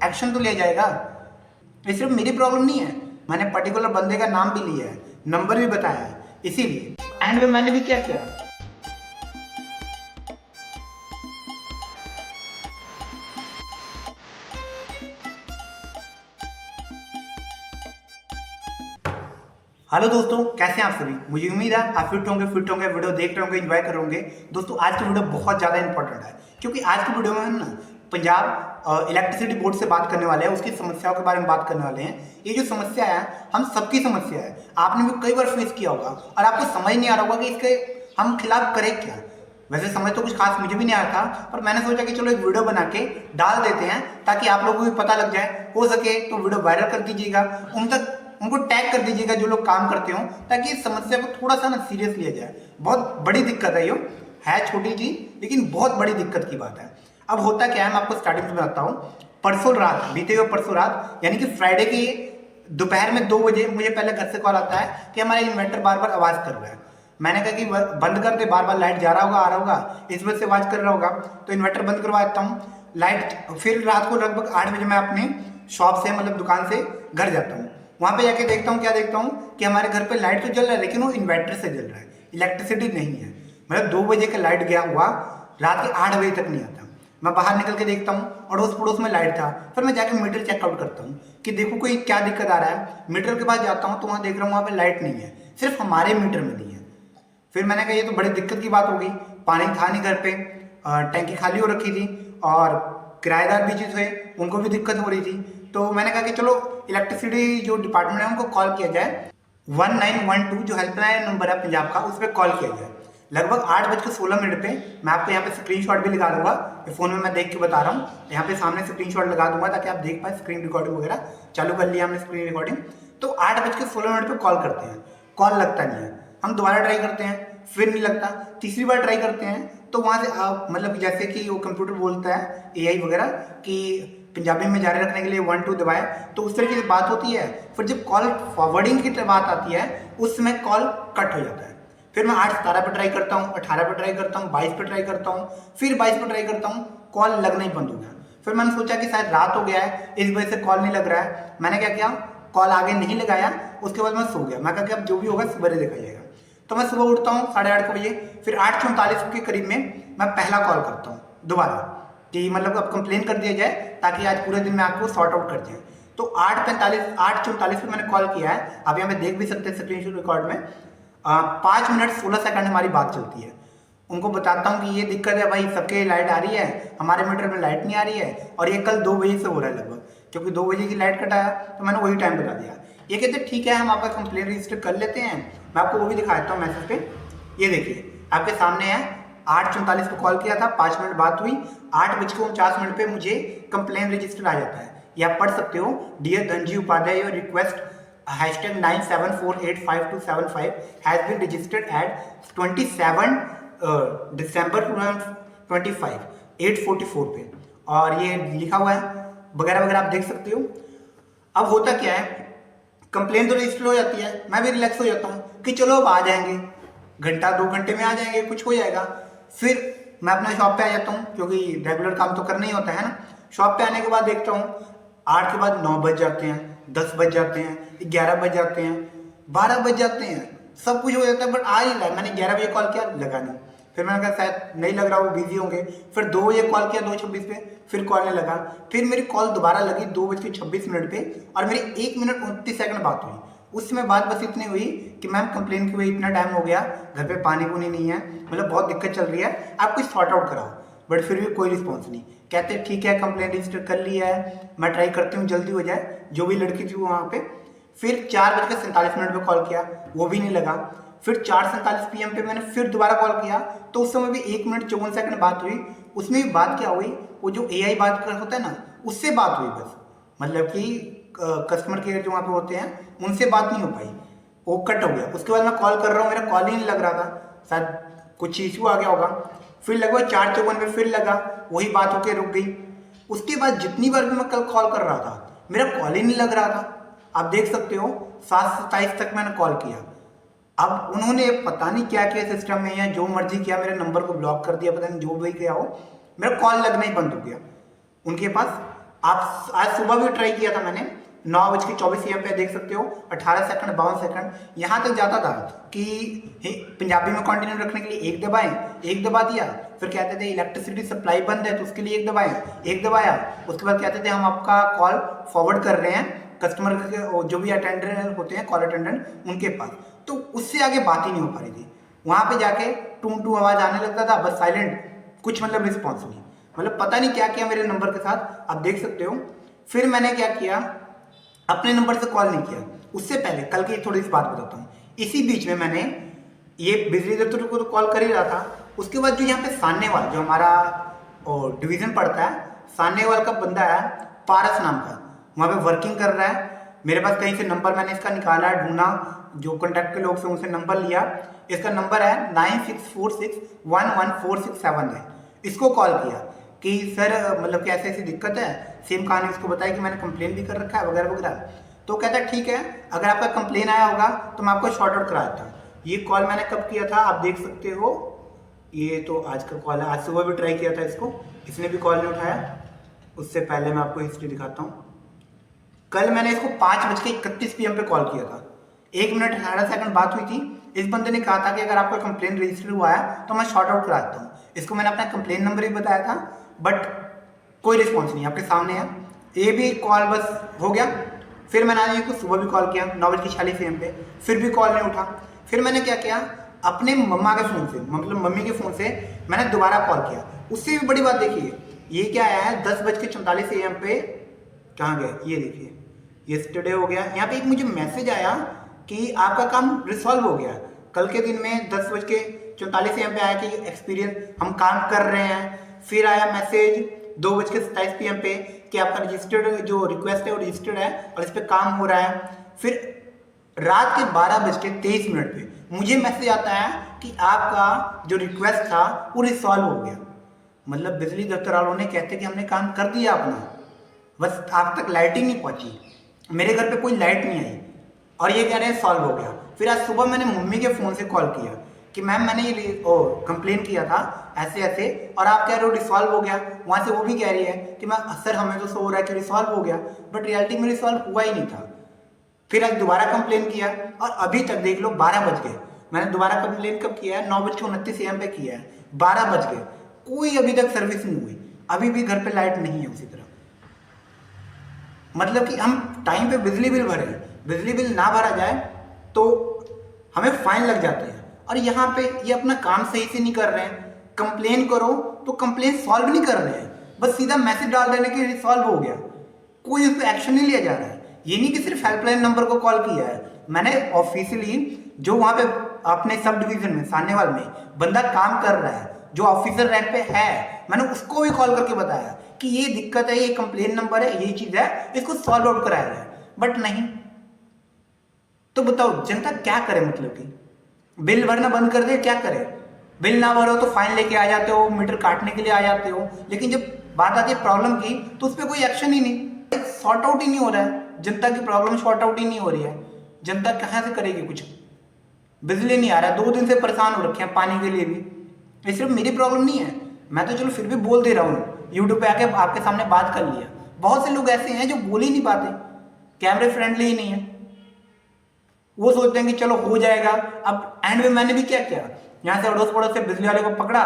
Action तो लिया जाएगा। ये सिर्फ मेरी प्रॉब्लम नहीं है, मैंने पर्टिकुलर बंदे का नाम भी लिया है, नंबर भी बताया है, इसीलिए एंड में मैंने भी क्या किया। हेलो दोस्तों, कैसे हैं आप सभी। मुझे उम्मीद है आप फिट होंगे, वीडियो देख रहे होंगे, एंजॉय कर होंगे। दोस्तों आज की वीडियो बहुत ज़्यादा इंपॉर्टेंट है, क्योंकि आज की वीडियो में हम ना पंजाब इलेक्ट्रिसिटी बोर्ड से बात करने वाले हैं, उसकी समस्याओं के बारे में बात करने वाले हैं। ये जो समस्या है हम सबकी समस्या है, आपने भी कई बार फेस किया होगा और आपको समझ नहीं आ रहा होगा कि इसके हम खिलाफ करें क्या। वैसे समझ तो कुछ खास मुझे भी नहीं आया था, पर मैंने सोचा कि चलो एक वीडियो बना के डाल देते हैं ताकि आप लोगों को भी पता लग जाए। हो सके तो वीडियो वायरल कर दीजिएगा, उनको टैग कर दीजिएगा जो लोग काम करते हो, ताकि इस समस्या को थोड़ा सा ना सीरियस लिया जाए। बहुत बड़ी दिक्कत है, ये है छोटी जी लेकिन बहुत बड़ी दिक्कत की बात है। अब होता क्या है, मैं आपको स्टार्टिंग में बताता हूँ। परसों रात, बीते हुए परसों रात यानी कि फ्राइडे की दोपहर में 2 बजे मुझे पहले घर से कॉल आता है कि हमारा इन्वर्टर बार बार आवाज़ कर रहा है। मैंने कहा कि बंद कर दे, बार बार लाइट जा रहा होगा आ रहा होगा, इस वजह से आवाज़ कर रहा होगा, तो इन्वर्टर बंद करवा देता हूँ लाइट। फिर रात को लगभग 8 बजे मैं अपने शॉप से मतलब दुकान से घर जाता हूँ। वहाँ पे जाके देखता हूँ, क्या देखता हूँ कि हमारे घर पे लाइट तो जल रहा है लेकिन वो इन्वर्टर से जल रहा है, इलेक्ट्रिसिटी नहीं है। मतलब 2 बजे का लाइट गया हुआ रात के 8 बजे तक नहीं आता। मैं बाहर निकल के देखता हूँ अड़ोस पड़ोस में लाइट था। फिर मैं जाके मीटर चेकआउट करता हूँ कि देखो कोई क्या दिक्कत आ रहा है। मीटर के पास जाता हूँ तो वहाँ देख रहा हूँ वहाँ पे लाइट नहीं है, सिर्फ हमारे मीटर में नहीं है। फिर मैंने कहा ये तो बड़ी दिक्कत की बात हो गई। पानी था नहीं घर पे, टैंकी खाली हो रखी थी और किराएदार भी जो थे उनको भी दिक्कत हो रही थी। तो मैंने कहा कि चलो इलेक्ट्रिसिटी जो डिपार्टमेंट है उनको कॉल किया जाए। 1912 जो हेल्पलाइन नंबर है पंजाब का, उस पर कॉल किया जाए। लगभग 8:16 पे मैं आपको यहाँ पे स्क्रीनशॉट भी लगा दूंगा, फ़ोन में मैं देख के बता रहा हूँ। यहाँ पे सामने स्क्रीनशॉट लगा दूंगा ताकि आप देख पाए। स्क्रीन रिकॉर्डिंग वगैरह चालू कर लिया हमने स्क्रीन रिकॉर्डिंग। तो 8:16 पे कॉल करते हैं, कॉल लगता नहीं है। हम दोबारा ट्राई करते हैं, फिर नहीं लगता। तीसरी बार ट्राई करते हैं तो वहाँ से मतलब जैसे कि वो कंप्यूटर बोलता है, एआई वगैरह, कि पंजाबी में जारी रखने के लिए 1 2 दबाए, तो उस तरीके की बात होती है। फिर जब कॉल फॉरवर्डिंग की बात आती है उस समय कॉल कट हो जाता है। फिर मैं 8:17 पे ट्राई करता हूँ, 18 पे ट्राई करता हूँ, 22 पे ट्राई करता हूँ, फिर 22 पे ट्राई करता हूँ, कॉल लगना ही बंद हो गया। फिर मैंने सोचा कि शायद रात हो गया है इस वजह से कॉल नहीं लग रहा है। मैंने क्या किया, कॉल आगे नहीं लगाया। उसके बाद मैं सो गया। मैं कहा कि अब जो भी होगा सवेरे देखा जाएगा। तो मैं सुबह उठता हूँ 8:30 बजे। फिर 8:44 के करीब में मैं पहला कॉल करता हूँ दोबारा, कि मतलब अब कंप्लेन कर दिया जाए ताकि आज पूरे दिन में आपको सॉर्ट आउट कर दिया। तो 8:44 पे मैंने कॉल किया है। आप यहाँ पे देख भी सकते हैं स्क्रीन रिकॉर्ड में। 5 मिनट 16 सेकंड हमारी बात चलती है। उनको बताता हूँ कि ये दिक्कत है भाई, सबके लाइट आ रही है, हमारे मीटर में लाइट नहीं आ रही है और ये कल 2 बजे से हो रहा है लगभग, क्योंकि 2 बजे की लाइट कटाया तो मैंने वही टाइम बता दिया। ये कहते ठीक है हम आपका कंप्लेन रजिस्टर कर लेते हैं। मैं आपको वो भी दिखा देता हूँ मैसेज पे। ये देखिए आपके सामने है, 8:44 पे कॉल किया था, 5 मिनट बात हुई, 8:49 पे मुझे कंप्लेन रजिस्टर आ जाता है। ये आप पढ़ सकते हो। Dear Dhanji Upadhyay, your request #974852275 has been registered at 27 December 2025 8:44 पे, और ये लिखा हुआ है वगैरह वगैरह, आप देख सकते हो। अब होता क्या है, कंप्लेन तो रजिस्टर हो जाती है, मैं भी रिलैक्स हो जाता हूँ कि चलो अब आ जाएंगे, घंटा 2 घंटे में आ जाएंगे, कुछ हो जाएगा। फिर मैं अपने शॉप पे आ जाता हूँ, क्योंकि रेगुलर काम तो करना ही होता है ना। शॉप पे आने के बाद देखता हूँ 8 के बाद 9 बज जाते हैं, 10 बज जाते हैं, 11 बज जाते हैं, 12 बज जाते हैं, सब कुछ हो जाता है बट आ ही रहा है। मैंने 11 बजे कॉल किया, लगा नहीं। फिर मैंने कहा शायद नहीं लग रहा, वो बिजी होंगे। फिर 2 बजे कॉल किया 2:26 पे, फिर कॉल नहीं लगा। फिर मेरी कॉल दोबारा लगी 2:26 पे और मेरी 1 मिनट 29 सेकंड बात हुई। उस समय बात बस इतनी हुई कि मैम कंप्लेन के हुए इतना टाइम हो गया, घर पे पानी पुनी नहीं है, मतलब बहुत दिक्कत चल रही है, आप कुछ सॉर्ट आउट कराओ। बट फिर भी कोई रिस्पॉन्स नहीं। कहते ठीक है कंप्लेन रजिस्टर कर लिया है, मैं ट्राई करती हूँ जल्दी हो जाए, जो भी लड़की थी वहाँ पे। फिर 4:47 पे कॉल किया, वो भी नहीं लगा। फिर 4:47 PM पे मैंने फिर दोबारा कॉल किया, तो उस समय भी 1 मिनट 54 सेकंड बात हुई। उसमें भी बात क्या हुई, वो जो AI बात कर होता है ना, उससे बात हुई बस। मतलब कि कस्टमर केयर जो वहाँ पे होते हैं उनसे बात नहीं हो पाई, वो कट हो गया। उसके बाद मैं कॉल कर रहा हूँ, मेरा कॉल ही नहीं लग रहा था, शायद कुछ इशू आ गया होगा। फिर लगभग 4:54 पे फिर लगा, वही बात होकर रुक गई। उसके बाद जितनी बार भी मैं कल कॉल कर रहा था मेरा कॉल ही नहीं लग रहा था। आप देख सकते हो 7:27 तक मैंने कॉल किया। अब उन्होंने पता नहीं क्या किया सिस्टम में, या जो मर्जी किया, मेरे नंबर को ब्लॉक कर दिया, पता नहीं जो भी किया हो, मेरा कॉल लगना ही बंद हो गया उनके पास। आप आज सुबह भी ट्राई किया था मैंने, 9:24 पे देख सकते हो, 18 सेकंड 52 सेकंड यहाँ तक जाता था कि पंजाबी में कंटिन्यू रखने के लिए एक दबाएं, एक दबा दिया, फिर कहते थे इलेक्ट्रिसिटी सप्लाई बंद है तो उसके लिए एक दबाएं, एक दबाया, उसके बाद कहते थे हम आपका कॉल फॉरवर्ड कर रहे हैं कस्टमर के जो भी अटेंडर होते हैं कॉल अटेंडेंट उनके पास। तो उससे आगे बात ही नहीं हो पा रही थी। वहाँ पे जाके टू टू आवाज़ आने लगता था, बस साइलेंट, कुछ मतलब रिस्पॉन्स नहीं, मतलब पता नहीं क्या किया मेरे नंबर के साथ, आप देख सकते हो। फिर मैंने क्या किया, अपने नंबर से कॉल नहीं किया। उससे पहले कल की थोड़ी सी बात बताता हूँ। इसी बीच में मैंने ये बिजली दफ्तर को तो कॉल कर ही रहा था, उसके बाद जो यहाँ पे सान्नेवाल जो हमारा डिवीज़न पड़ता है, सान्नेवाल का बंदा है पारस नाम का, वहाँ पे वर्किंग कर रहा है। मेरे पास कहीं से नंबर मैंने इसका निकाला, ढूंढा, जो कॉन्टैक्ट के लोग से उनसे नंबर लिया। इसका नंबर है 9646114667 है। इसको कॉल किया कि सर मतलब कि ऐसी ऐसी दिक्कत है, सेम कहानी उसको बताई कि मैंने कंप्लेन भी कर रखा है वगैरह वगैरह। तो कहता है ठीक है, अगर आपका कंप्लेन आया होगा तो मैं आपको शॉर्ट आउट करा देता हूँ। ये कॉल मैंने कब किया था आप देख सकते हो, ये तो आज का कॉल है, आज सुबह भी ट्राई किया था इसको, इसने भी कॉल नहीं उठाया। उससे पहले मैं आपको हिस्ट्री दिखाता हूँ। कल मैंने इसको 5:31 PM पे कॉल किया था, 1 मिनट 18 सेकंड बात हुई थी। इस बंदे ने कहा था कि अगर आपका कंप्लेन रजिस्टर हुआ है तो मैं शॉर्ट आउट करा देता हूँ। इसको मैंने अपना कंप्लेन नंबर भी बताया था, बट कोई रिस्पॉन्स नहीं, आपके सामने है। ये भी कॉल बस हो गया। फिर मैंने आज इसको सुबह भी कॉल किया 9:46 AM पे, फिर भी कॉल नहीं उठा। फिर मैंने क्या किया, अपने मम्मा के फ़ोन से, मतलब मम्मी के फ़ोन से मैंने दोबारा कॉल किया। उससे भी बड़ी बात देखिए, ये क्या आया है 10:44 AM पे, कहाँ गया ये देखिए, येस्टरडे हो गया। यहाँ पे एक मुझे मैसेज आया कि आपका काम रिसॉल्व हो गया। कल के दिन में 10:44 AM पे आया कि एक्सपीरियंस हम काम कर रहे हैं। फिर आया मैसेज 2:27 PM पे कि आपका रजिस्टर्ड जो रिक्वेस्ट है वो रजिस्टर्ड है और इस पर काम हो रहा है। फिर रात के 12:23 पे मुझे मैसेज आता है कि आपका जो रिक्वेस्ट था वो रिसॉल्व हो गया। मतलब बिजली दफ्तर वालों ने कहते कि हमने काम कर दिया अपना, बस आप तक लाइट ही नहीं पहुंची। मेरे घर पे कोई लाइट नहीं आई और ये कह रहे हैं सॉल्व हो गया। फिर आज सुबह मैंने मम्मी के फ़ोन से कॉल किया कि मैम मैंने ये कंप्लेन किया था ऐसे ऐसे और आप कह रहे हो रिसॉल्व हो गया। वहाँ से वो भी कह रही है कि मैं सर हमें तो हो रहा है कि रिसॉल्व हो गया, बट रियलिटी में रिसॉल्व हुआ ही नहीं था। फिर आज दोबारा कंप्लेन किया और अभी तक देख लो 12 बज गए। मैंने दोबारा कंप्लेन कब किया है, 9:29 AM पे किया है, 12 बज गए, कोई अभी तक सर्विस नहीं हुई। अभी भी घर पे लाइट नहीं है उसी तरह। मतलब कि हम टाइम पे बिजली बिल भरें, बिजली बिल ना भरा जाए तो हमें फाइन लग जाते हैं। और यहाँ पे ये अपना काम सही से नहीं कर रहे हैं। कंप्लेन करो तो कंप्लेन सॉल्व नहीं कर रहे हैं, बस सीधा मैसेज डाल देने के रिसॉल्व हो गया, कोई उस पर एक्शन नहीं लिया जा रहा है। ये नहीं कि सिर्फ हेल्पलाइन नंबर को कॉल किया है, मैंने ऑफिशियली जो वहाँ पे अपने सब डिवीजन में सान्नेवाल में बंदा काम कर रहा है, जो ऑफिसर रैंक पे है, मैंने उसको भी कॉल करके बताया कि ये दिक्कत है, ये कंप्लेन नंबर है, ये चीज़ है, इसको सॉल्व आउट कराया जाए, बट नहीं। तो बताओ जनता क्या करे, मतलब कि बिल भरना बंद कर दे, क्या करे? बिल ना भरो तो फाइन लेके आ जाते हो, मीटर काटने के लिए आ जाते हो, लेकिन जब बात आती है प्रॉब्लम की तो उस पर कोई एक्शन ही नहीं, सॉर्ट आउट ही नहीं हो रहा है। जनता की प्रॉब्लम सॉर्ट आउट ही नहीं हो रही है, जनता कहाँ से करेगी कुछ? बिजली नहीं आ रहा है, 2 दिन से परेशान हो रखे हैं पानी के लिए भी। ये सिर्फ मेरी प्रॉब्लम नहीं है, मैं तो चलो फिर भी बोल दे रहा हूँ, यूट्यूब पे आके आपके सामने बात कर लिया। बहुत से लोग ऐसे हैं जो बोल ही नहीं पाते, कैमरे फ्रेंडली ही नहीं है, वो सोचते हैं कि चलो हो जाएगा। अब एंड में मैंने भी क्या किया, यहाँ से अड़ोस पड़ोस से बिजली वाले को पकड़ा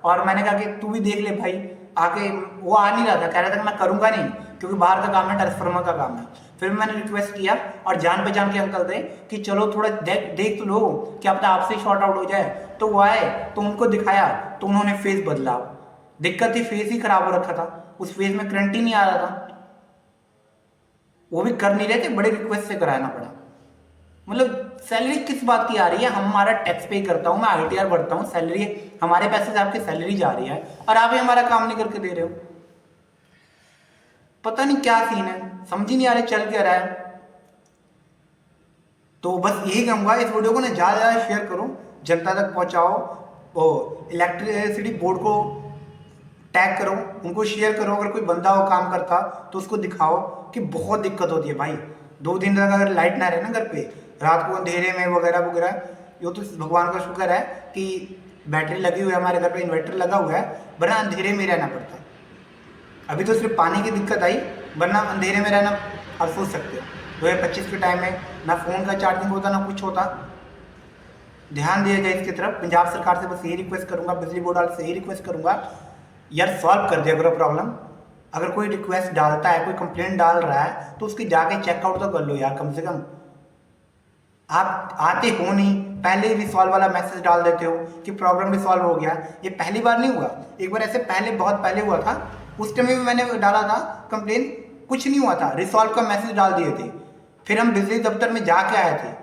और मैंने कहा कि तू भी देख ले भाई आके। वो आ नहीं रहा था, कह रहा था कि मैं करूँगा नहीं क्योंकि बाहर का काम है, ट्रांसफार्मर का काम है। फिर मैंने रिक्वेस्ट किया और जान पहचान के अंकल थे कि चलो थोड़ा देख तो लो कि अब तो आपसे शॉर्ट आउट हो जाए। तो वो आए तो उनको दिखाया तो उन्होंने फेस बदला। दिक्कत थी, फेस ही खराब हो रखा था, उस फेस में करंट ही नहीं आ रहा था, वो भी कर नहीं रहे थे, बड़े रिक्वेस्ट से कराना पड़ा। मतलब सैलरी किस बात की आ रही है? हमारा टैक्स पे करता हूँ मैं, ITR भरता हूँ, सैलरी हमारे पैसे से आपकी सैलरी जा रही है और आप ही हमारा काम नहीं करके दे रहे हो। पता नहीं क्या सीन है, समझ ही नहीं आ रहा चल क्या रहा है। तो बस यही कहूँगा, इस वीडियो को ना ज़्यादा ज़्यादा शेयर करो, जनता तक पहुँचाओ, और इलेक्ट्रिसिटी बोर्ड को टैग करो, उनको शेयर करो। अगर कोई बंदा हो काम करता तो उसको दिखाओ कि बहुत दिक्कत होती है भाई। 2 दिन तक अगर लाइट ना रहे ना घर पे, रात को अंधेरे में वगैरह वगैरह, ये तो भगवान का शुक्र है कि बैटरी लगी हुई है हमारे घर पे, इन्वर्टर लगा हुआ है, वरना अंधेरे में रहना पड़ता। अभी तो सिर्फ पानी की दिक्कत आई, वरना अंधेरे में रहना आप सोच सकते हो 2025 के टाइम में ना फ़ोन का चार्जिंग होता ना कुछ होता। ध्यान दिया जाए इसकी तरफ। पंजाब सरकार से बस यही रिक्वेस्ट करूंगा, बिजली बोर्ड वाले से यही रिक्वेस्ट करूंगा, यार सॉल्व कर दिया करो प्रॉब्लम। अगर कोई रिक्वेस्ट डालता है, कोई कंप्लेंट डाल रहा है, तो उसकी जाके चेकआउट तो कर लो यार कम से कम। आप आते हो नहीं, पहले ही रिसॉल्व वाला मैसेज डाल देते हो कि प्रॉब्लम रिसॉल्व हो गया। ये पहली बार नहीं हुआ, एक बार ऐसे पहले बहुत पहले हुआ था, उस टाइम भी मैंने डाला था कंप्लेन, कुछ नहीं हुआ था, रिसॉल्व का मैसेज डाल दिए थे। फिर हम बिजली दफ्तर में जाके आए थे,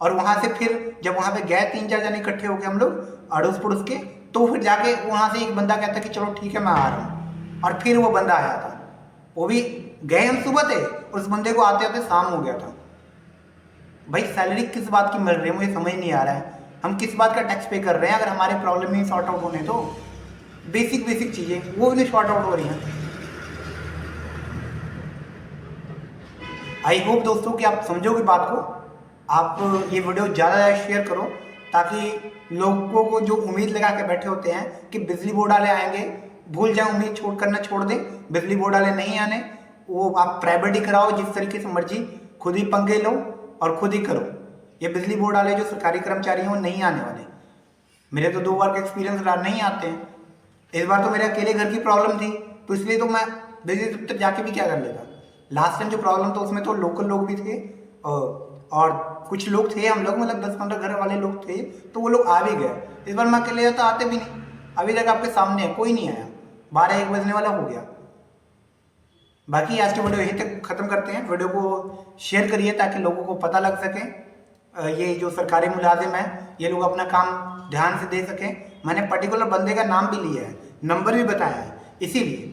और वहाँ से फिर जब वहाँ पे गए 3-4 जने इकट्ठे हो गए हम लोग अड़ोस पड़ोस के, तो फिर जाके वहाँ से एक बंदा कहता कि चलो ठीक है मैं आ रहा हूँ, और फिर वो बंदा आया था। वो भी गए हम सुबह थे, और उस बंदे को आते आते शाम हो गया था। भाई सैलरी किस बात की मिल रही है मुझे समझ नहीं आ रहा है। हम किस बात का टैक्स पे कर रहे हैं अगर हमारे प्रॉब्लम नहीं सॉर्ट आउट होने? तो बेसिक बेसिक चीज़ें वो भी नहीं सॉर्ट आउट हो रही हैं। आई होप दोस्तों कि आप समझोगे बात को। आप ये वीडियो ज़्यादा शेयर करो, ताकि लोगों को जो उम्मीद लगा के बैठे होते हैं कि बिजली बोर्ड वाले आएंगे, भूल जाए, उम्मीद करना छोड़ दें। बिजली बोर्ड वाले नहीं आने, वो आप प्राइवेट ही कराओ, जिस तरीके से मर्जी खुद ही पंगे लो और खुद ही करो। ये बिजली बोर्ड वाले जो सरकारी कर्मचारी हैं वो नहीं आने वाले। मेरे तो 2 बार का एक्सपीरियंस रहा, नहीं आते हैं। इस बार तो मेरे अकेले घर की प्रॉब्लम थी, तो इसलिए तो मैं बिजली दफ्तर जाके भी क्या कर लेता। लास्ट टाइम जो प्रॉब्लम था उसमें तो लोकल लोग भी थे, और कुछ लोग थे, हम लोग मतलब 10-15 घर वाले लोग थे, तो वो लोग आ भी गए। इस बार मैं अकेले तो आते भी नहीं। अभी तक आपके सामने है, कोई नहीं आया, 12-1 बजने वाला हो गया। बाकी आज की वीडियो यहीं तक ख़त्म करते हैं। वीडियो को शेयर करिए ताकि लोगों को पता लग सके, ये जो सरकारी मुलाजिम है ये लोग अपना काम ध्यान से दे सकें। मैंने पर्टिकुलर बंदे का नाम भी लिया है, नंबर भी बताया है, इसीलिए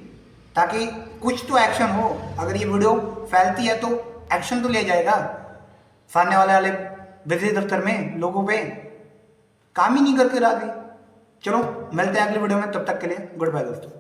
ताकि कुछ तो एक्शन हो। अगर ये वीडियो फैलती है तो एक्शन तो लिया जाएगा। सामने वाले बिजली दफ्तर में लोगों पे काम ही नहीं करके राजी। चलो मिलते हैं अगली वीडियो में, तब तक के लिए गुड बाय दोस्तों।